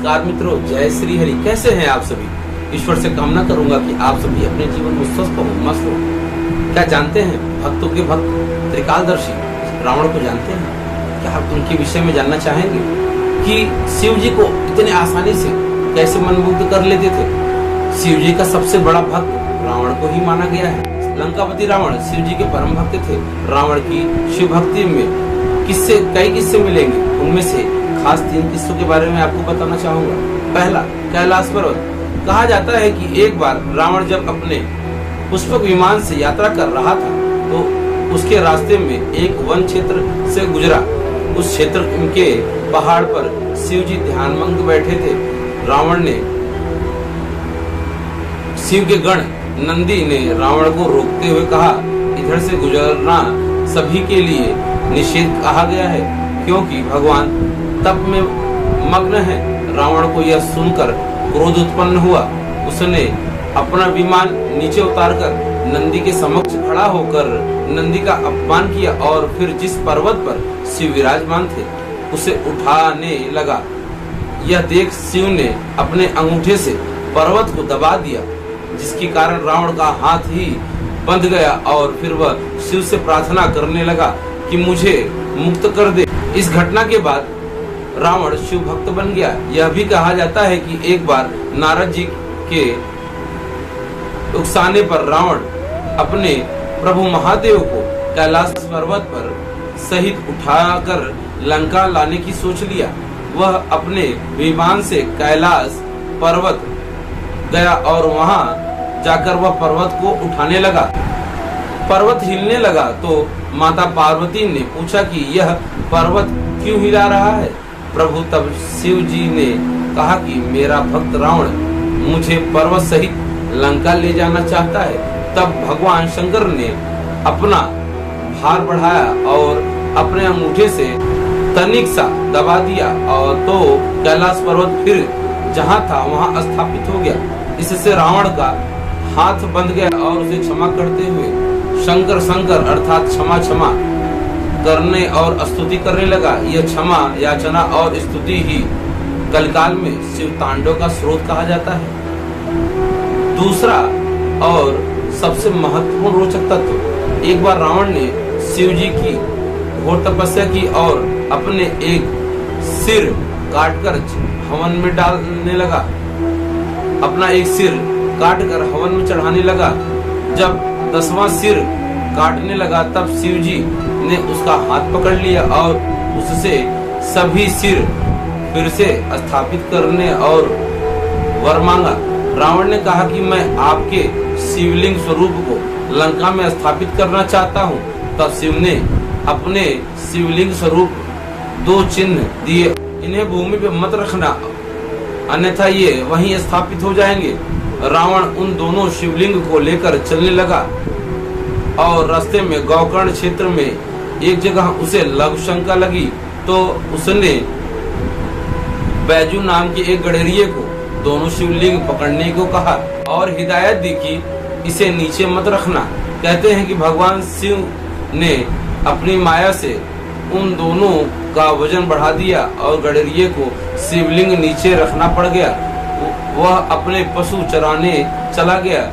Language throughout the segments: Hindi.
नमस्कार मित्रों, जय श्री हरि। कैसे हैं आप सभी। ईश्वर से कामना करूंगा कि आप सभी अपने जीवन में स्वस्थ हो, मस्त हो। क्या जानते हैं भक्तों के भक्त त्रिकालदर्शी रावण को जानते हैं? क्या आप उनके विषय में जानना चाहेंगे कि शिव जी को इतने आसानी से कैसे मनमुग्ध कर लेते थे। शिव जी का सबसे बड़ा भक्त रावण को ही माना गया है। लंकापति रावण शिव जी के परम भक्त थे। रावण की शिव भक्ति में कई किस्से मिलेंगे। उनमें से खास 3 किस्सों के बारे में आपको बताना चाहूंगा। पहला, कैलाश पर्वत। कहा जाता है कि एक बार रावण जब अपने पुष्पक विमान से यात्रा कर रहा था तो उसके रास्ते में एक वन क्षेत्र से गुजरा। उस क्षेत्र के पहाड़ पर शिव जी ध्यानमग्न बैठे थे। रावण ने शिव के गण नंदी ने रावण को रोकते हुए कहा, इधर से गुजरना सभी के लिए निषेध कहा गया है, क्योंकि भगवान तप में मग्न है। रावण को यह सुनकर क्रोध उत्पन्न हुआ। उसने अपना विमान नीचे उतारकर नंदी के समक्ष खड़ा होकर नंदी का अपमान किया और फिर जिस पर्वत पर शिव विराजमान थे उसे उठाने लगा। यह देख शिव ने अपने अंगूठे से पर्वत को दबा दिया, जिसके कारण रावण का हाथ ही बंध गया और फिर वह शिव से प्रार्थना करने लगा कि मुझे मुक्त कर दे। इस घटना के बाद रावण शिव भक्त बन गया। यह भी कहा जाता है कि एक बार नारद जी के उकसाने पर रावण अपने प्रभु महादेव को कैलाश पर्वत पर सहित उठाकर लंका लाने की सोच लिया। वह अपने विमान से कैलाश पर्वत गया और वहां जाकर वह पर्वत को उठाने लगा। पर्वत हिलने लगा तो माता पार्वती ने पूछा कि यह पर्वत क्यों हिला रहा है। प्रभु तब शिव जी ने कहा कि मेरा भक्त रावण मुझे पर्वत सहित लंका ले जाना चाहता है। तब भगवान शंकर ने अपना भार बढ़ाया और अपने अंगूठे से तनिक सा दबा दिया और तो कैलाश पर्वत फिर जहाँ था वहाँ स्थापित हो गया। इससे रावण का हाथ बंध गया और उसे क्षमा करते हुए शंकर शंकर अर्थात क्षमा क्षमा करने और स्तुति करने लगा। यह क्षमा याचना और स्तुति ही कलिकाल में शिव तांडव का स्रोत कहा जाता है। दूसरा और सबसे महत्वपूर्ण रोचक तत्व, एक बार रावण ने शिव जी की घोर तपस्या की और अपने एक सिर काटकर हवन में डालने लगा। अपना एक सिर काटकर हवन में चढ़ाने लगा। जब 10वां सिर काटने लगा तब शिव जी ने उसका हाथ पकड़ लिया और उससे सभी सिर फिर से स्थापित करने और वर मांगा। रावण ने कहा कि मैं आपके शिवलिंग स्वरूप को लंका में स्थापित करना चाहता हूँ। तब शिव ने अपने शिवलिंग स्वरूप 2 चिन्ह दिए, इन्हें भूमि पे मत रखना अन्यथा ये वहीं स्थापित हो जाएंगे। रावण उन दोनों शिवलिंग को लेकर चलने लगा और रास्ते में गोकर्ण क्षेत्र में एक जगह उसे लघु शंका लगी तो उसने बैजू नाम के एक गडरिये को दोनों शिवलिंग पकड़ने को कहा और हिदायत दी कि इसे नीचे मत रखना। कहते हैं कि भगवान शिव ने अपनी माया से उन दोनों का वजन बढ़ा दिया और गडरिये को शिवलिंग नीचे रखना पड़ गया। वह अपने पशु चराने चला गया।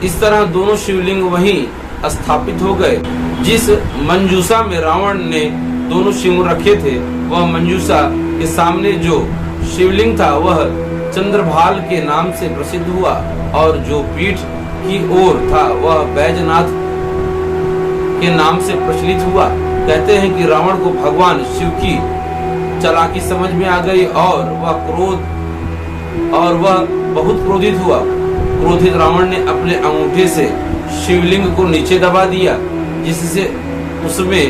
इस तरह दोनों शिवलिंग वहीं स्थापित हो गए। जिस मंजूषा में रावण ने दोनों शिव रखे थे वह मंजूषा के सामने जो शिवलिंग था वह चंद्रभाल के नाम से प्रसिद्ध हुआ और जो पीठ की ओर था वह बैजनाथ के नाम से प्रचलित हुआ। कहते हैं कि रावण को भगवान शिव की चालाकी समझ में आ गई और वह बहुत क्रोधित हुआ। क्रोधित रावण ने अपने अंगूठे से शिवलिंग को नीचे दबा दिया, जिससे उसमें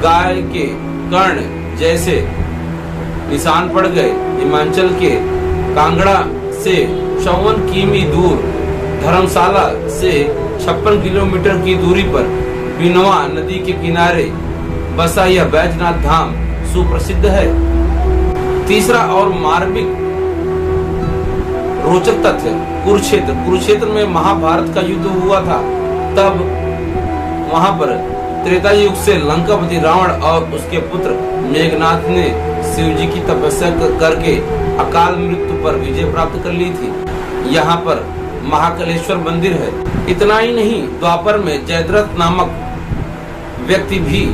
गाय के कर्ण जैसे निशान पड़ गए। हिमाचल के कांगड़ा से 54 किमी दूर धर्मशाला से 56 किलोमीटर की दूरी पर बिनवा नदी के किनारे बसा यह बैजनाथ धाम सुप्रसिद्ध है। तीसरा और मार्मिक रोचक तथ्य, कुरुक्षेत्र में महाभारत का युद्ध हुआ था। तब वहां पर त्रेता युग से लंकापति रावण और उसके पुत्र मेघनाथ ने शिव जी की तपस्या करके अकाल मृत्यु पर विजय प्राप्त कर ली थी। यहाँ पर महाकालेश्वर मंदिर है। इतना ही नहीं, द्वापर में जयद्रथ नामक व्यक्ति भी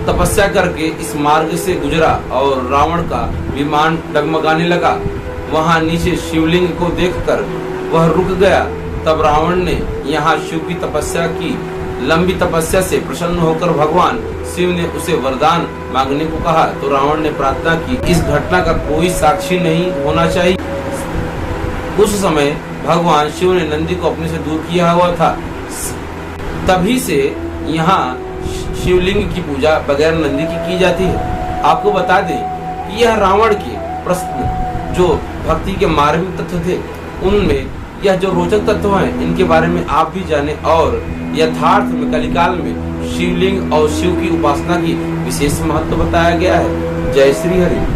तपस्या करके इस मार्ग से गुजरा और रावण का विमान डगमगाने लगा। वहां नीचे शिवलिंग को देखकर वह रुक गया। तब रावण ने यहाँ शिव की तपस्या की। लंबी तपस्या से प्रसन्न होकर भगवान शिव ने उसे वरदान मांगने को कहा तो रावण ने प्रार्थना की, इस घटना का कोई साक्षी नहीं होना चाहिए। उस समय भगवान शिव ने नंदी को अपने से दूर किया हुआ था। तभी से यहाँ शिवलिंग की पूजा बगैर नंदी की जाती है। आपको बता दें कि यह रावण के प्रश्न जो भक्ति के मार्मिक तत्व थे, उनमें यह जो रोचक तत्व हैं, इनके बारे में आप भी जाने और यथार्थ में कलिकाल में शिवलिंग और शिव की उपासना की विशेष महत्व बताया गया है। जय श्री हरि।